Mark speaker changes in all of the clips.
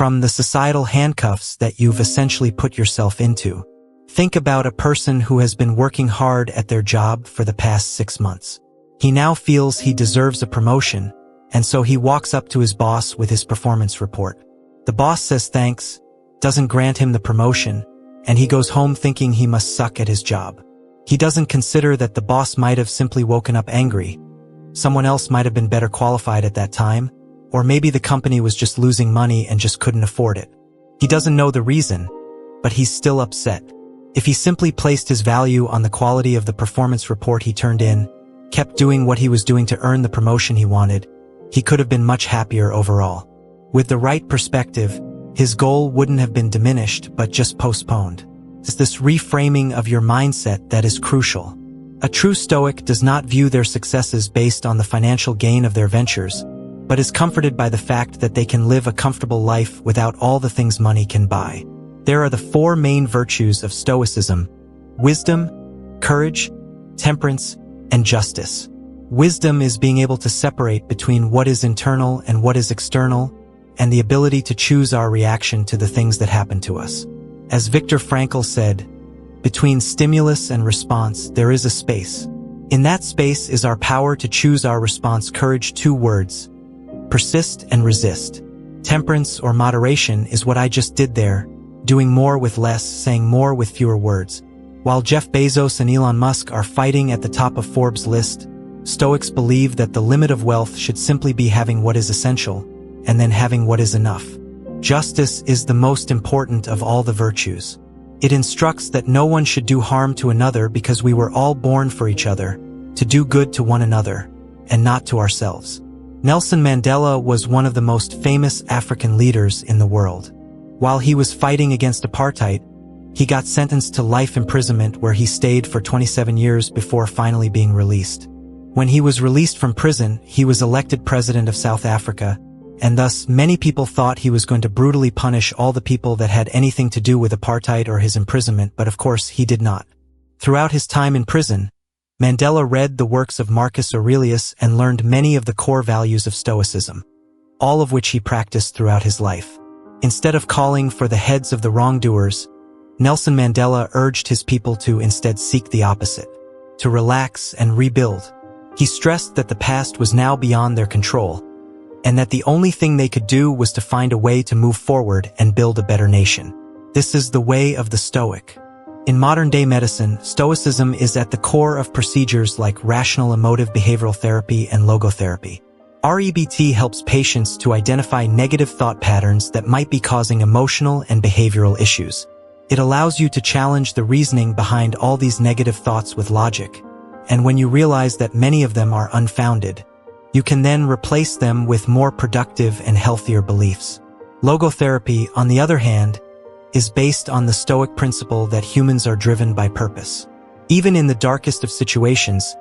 Speaker 1: from the societal handcuffs that you've essentially put yourself into. Think about a person who has been working hard at their job for the past 6 months. He now feels he deserves a promotion, and so he walks up to his boss with his performance report. The boss says thanks, doesn't grant him the promotion, and he goes home thinking he must suck at his job. He doesn't consider that the boss might have simply woken up angry. Someone else might have been better qualified at that time, or maybe the company was just losing money and just couldn't afford it. He doesn't know the reason, but he's still upset. If he simply placed his value on the quality of the performance report he turned in, kept doing what he was doing to earn the promotion he wanted, he could have been much happier overall. With the right perspective, his goal wouldn't have been diminished but just postponed. It's this reframing of your mindset that is crucial. A true Stoic does not view their successes based on the financial gain of their ventures, but is comforted by the fact that they can live a comfortable life without all the things money can buy. There are the 4 main virtues of Stoicism: wisdom, courage, temperance, and justice. Wisdom is being able to separate between what is internal and what is external, and the ability to choose our reaction to the things that happen to us. As Viktor Frankl said, between stimulus and response, there is a space. In that space is our power to choose our response. Courage, 2 words: persist and resist. Temperance or moderation is what I just did there, doing more with less, saying more with fewer words. While Jeff Bezos and Elon Musk are fighting at the top of Forbes' list, Stoics believe that the limit of wealth should simply be having what is essential, and then having what is enough. Justice is the most important of all the virtues. It instructs that no one should do harm to another because we were all born for each other, to do good to one another, and not to ourselves. Nelson Mandela was one of the most famous African leaders in the world. While he was fighting against apartheid, he got sentenced to life imprisonment where he stayed for 27 years before finally being released. When he was released from prison, he was elected president of South Africa, and thus many people thought he was going to brutally punish all the people that had anything to do with apartheid or his imprisonment, but of course he did not. Throughout his time in prison, Mandela read the works of Marcus Aurelius and learned many of the core values of Stoicism, all of which he practiced throughout his life. Instead of calling for the heads of the wrongdoers, Nelson Mandela urged his people to instead seek the opposite, to relax and rebuild. He stressed that the past was now beyond their control, and that the only thing they could do was to find a way to move forward and build a better nation. This is the way of the Stoic. In modern-day medicine, Stoicism is at the core of procedures like rational emotive behavioral therapy and logotherapy. REBT helps patients to identify negative thought patterns that might be causing emotional and behavioral issues. It allows you to challenge the reasoning behind all these negative thoughts with logic, and when you realize that many of them are unfounded, you can then replace them with more productive and healthier beliefs. Logotherapy, on the other hand, is based on the Stoic principle that humans are driven by purpose. Even in the darkest of situations,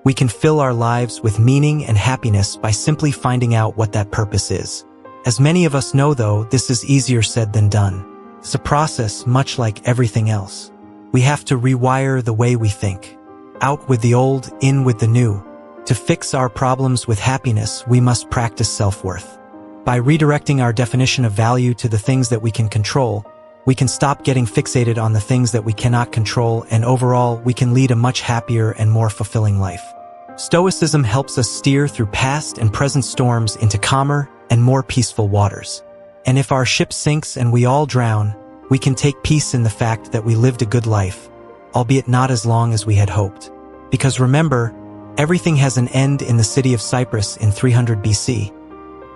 Speaker 1: we can fill our lives with meaning and happiness by simply finding out what that purpose is. As many of us know, though, this is easier said than done. It's a process much like everything else. We have to rewire the way we think. Out with the old, in with the new. To fix our problems with happiness, we must practice self-worth. By redirecting our definition of value to the things that we can control, we can stop getting fixated on the things that we cannot control, and overall, we can lead a much happier and more fulfilling life. Stoicism helps us steer through past and present storms into calmer and more peaceful waters. And if our ship sinks and we all drown, we can take peace in the fact that we lived a good life, albeit not as long as we had hoped. Because remember, everything has an end. In the city of Cyprus in 300 BC,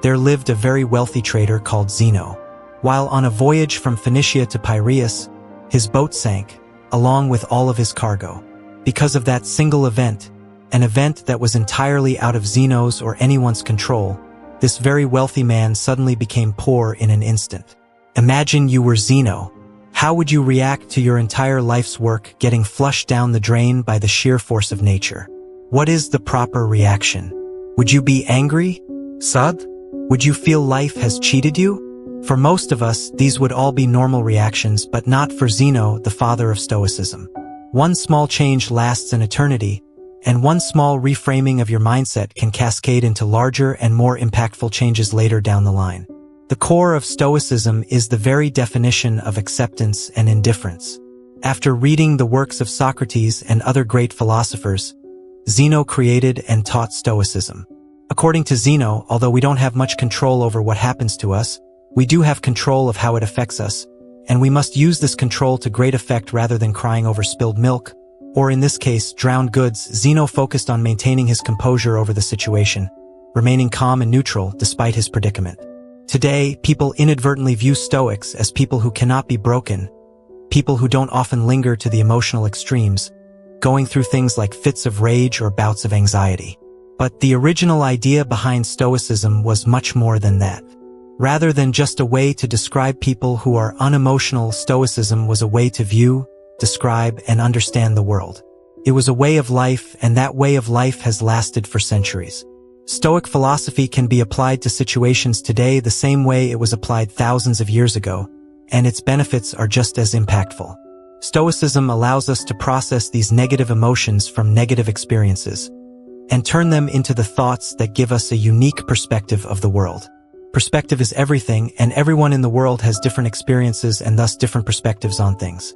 Speaker 1: there lived a very wealthy trader called Zeno. While on a voyage from Phoenicia to Piraeus, his boat sank, along with all of his cargo. Because of that single event, an event that was entirely out of Zeno's or anyone's control, this very wealthy man suddenly became poor in an instant. Imagine you were Zeno. How would you react to your entire life's work getting flushed down the drain by the sheer force of nature? What is the proper reaction? Would you be angry? Sad? Would you feel life has cheated you? For most of us, these would all be normal reactions, but not for Zeno, the father of Stoicism. One small change lasts an eternity, and one small reframing of your mindset can cascade into larger and more impactful changes later down the line. The core of Stoicism is the very definition of acceptance and indifference. After reading the works of Socrates and other great philosophers, Zeno created and taught Stoicism. According to Zeno, although we don't have much control over what happens to us, we do have control of how it affects us, and we must use this control to great effect rather than crying over spilled milk, or in this case, drowned goods. Zeno focused on maintaining his composure over the situation, remaining calm and neutral despite his predicament. Today, people inadvertently view Stoics as people who cannot be broken, people who don't often linger to the emotional extremes, going through things like fits of rage or bouts of anxiety. But the original idea behind Stoicism was much more than that. Rather than just a way to describe people who are unemotional, Stoicism was a way to view, describe, and understand the world. It was a way of life, and that way of life has lasted for centuries. Stoic philosophy can be applied to situations today the same way it was applied thousands of years ago, and its benefits are just as impactful. Stoicism allows us to process these negative emotions from negative experiences and turn them into the thoughts that give us a unique perspective of the world. Perspective is everything, and everyone in the world has different experiences and thus different perspectives on things.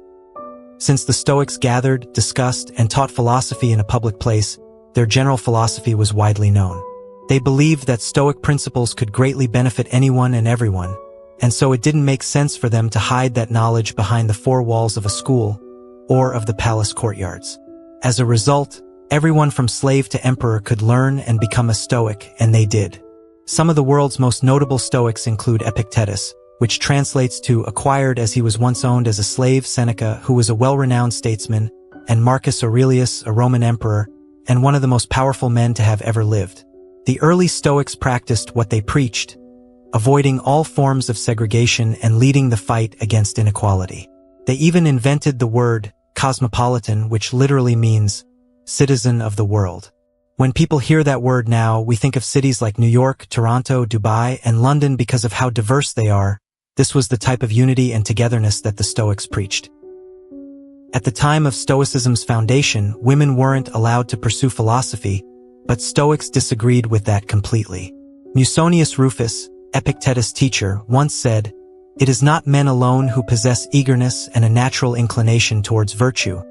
Speaker 1: Since the Stoics gathered, discussed, and taught philosophy in a public place, their general philosophy was widely known. They believed that Stoic principles could greatly benefit anyone and everyone, and so it didn't make sense for them to hide that knowledge behind the four walls of a school or of the palace courtyards. As a result, everyone from slave to emperor could learn and become a Stoic, and they did. Some of the world's most notable Stoics include Epictetus, which translates to acquired as he was once owned as a slave, Seneca, who was a well-renowned statesman, and Marcus Aurelius, a Roman emperor, and one of the most powerful men to have ever lived. The early Stoics practiced what they preached, avoiding all forms of segregation and leading the fight against inequality. They even invented the word cosmopolitan, which literally means citizen of the world. When people hear that word now, we think of cities like New York, Toronto, Dubai, and London because of how diverse they are. This was the type of unity and togetherness that the Stoics preached. At the time of Stoicism's foundation, women weren't allowed to pursue philosophy, but Stoics disagreed with that completely. Musonius Rufus, Epictetus' teacher, once said, "It is not men alone who possess eagerness and a natural inclination towards virtue,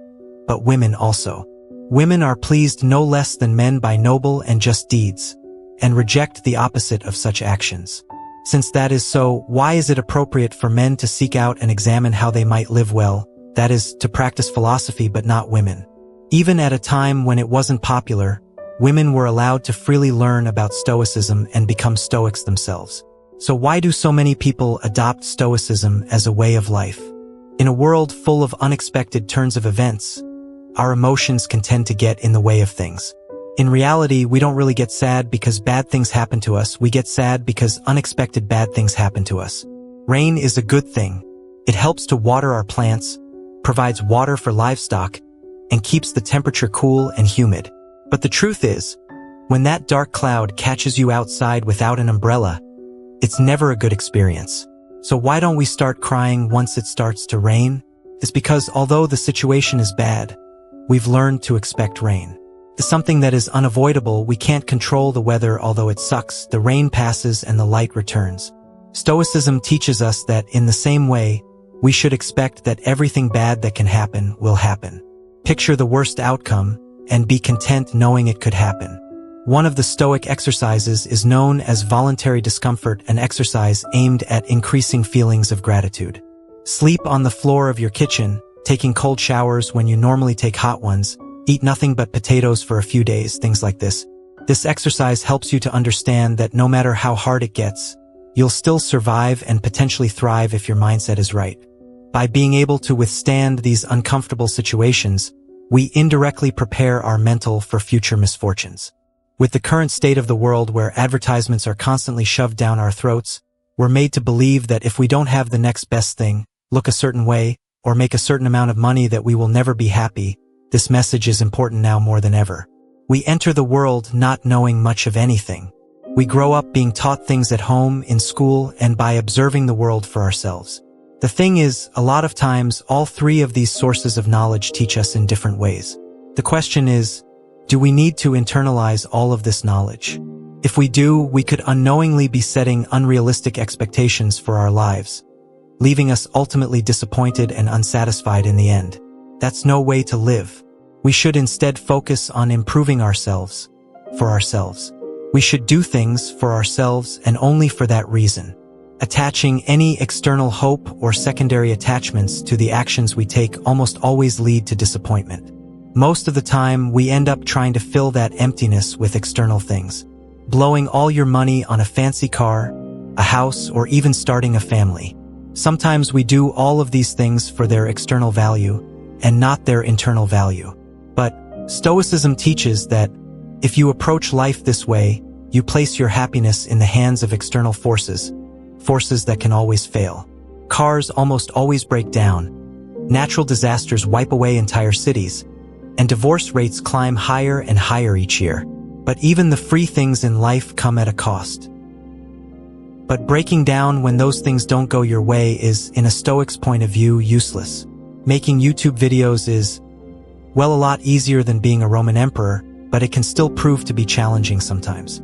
Speaker 1: but women also. Women are pleased no less than men by noble and just deeds, and reject the opposite of such actions. Since that is so, why is it appropriate for men to seek out and examine how they might live well, that is, to practice philosophy, but not women?" Even at a time when it wasn't popular, women were allowed to freely learn about Stoicism and become Stoics themselves. So why do so many people adopt Stoicism as a way of life? In a world full of unexpected turns of events, our emotions can tend to get in the way of things. In reality, we don't really get sad because bad things happen to us. We get sad because unexpected bad things happen to us. Rain is a good thing. It helps to water our plants, provides water for livestock, and keeps the temperature cool and humid. But the truth is, when that dark cloud catches you outside without an umbrella, it's never a good experience. So why don't we start crying once it starts to rain? It's because although the situation is bad, we've learned to expect rain. It's something that is unavoidable. We can't control the weather, although it sucks. The rain passes and the light returns. Stoicism teaches us that in the same way, we should expect that everything bad that can happen will happen. Picture the worst outcome and be content knowing it could happen. One of the Stoic exercises is known as voluntary discomfort, an exercise aimed at increasing feelings of gratitude. Sleep on the floor of your kitchen, taking cold showers when you normally take hot ones, eat nothing but potatoes for a few days, things like this. This exercise helps you to understand that no matter how hard it gets, you'll still survive and potentially thrive if your mindset is right. By being able to withstand these uncomfortable situations, we indirectly prepare our mental for future misfortunes. With the current state of the world where advertisements are constantly shoved down our throats, we're made to believe that if we don't have the next best thing, look a certain way, or make a certain amount of money that we will never be happy. This message is important now more than ever. We enter the world not knowing much of anything. We grow up being taught things at home, in school, and by observing the world for ourselves. The thing is, a lot of times, all three of these sources of knowledge teach us in different ways. The question is, do we need to internalize all of this knowledge? If we do, we could unknowingly be setting unrealistic expectations for our lives, leaving us ultimately disappointed and unsatisfied in the end. That's no way to live. We should instead focus on improving ourselves, for ourselves. We should do things for ourselves and only for that reason. Attaching any external hope or secondary attachments to the actions we take almost always lead to disappointment. Most of the time, we end up trying to fill that emptiness with external things. Blowing all your money on a fancy car, a house, or even starting a family. Sometimes we do all of these things for their external value and not their internal value. But Stoicism teaches that if you approach life this way, you place your happiness in the hands of external forces that can always fail. Cars almost always break down, natural disasters wipe away entire cities, and divorce rates climb higher and higher each year. But even the free things in life come at a cost. But breaking down when those things don't go your way is, in a Stoic's point of view, useless. Making YouTube videos is, well, a lot easier than being a Roman emperor, but it can still prove to be challenging sometimes.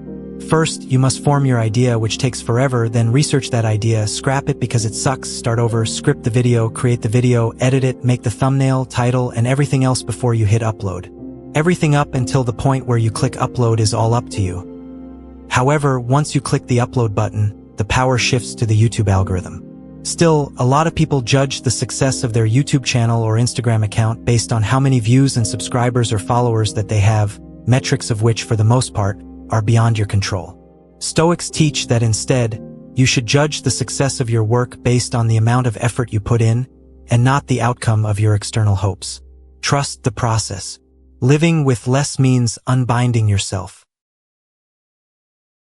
Speaker 1: First, you must form your idea, which takes forever, then research that idea, scrap it because it sucks, start over, script the video, create the video, edit it, make the thumbnail, title, and everything else before you hit upload. Everything up until the point where you click upload is all up to you. However, once you click the upload button, the power shifts to the YouTube algorithm. Still, a lot of people judge the success of their YouTube channel or Instagram account based on how many views and subscribers or followers that they have, metrics of which, for the most part, are beyond your control. Stoics teach that instead, you should judge the success of your work based on the amount of effort you put in, and not the outcome of your external hopes. Trust the process. Living with less means unbinding yourself.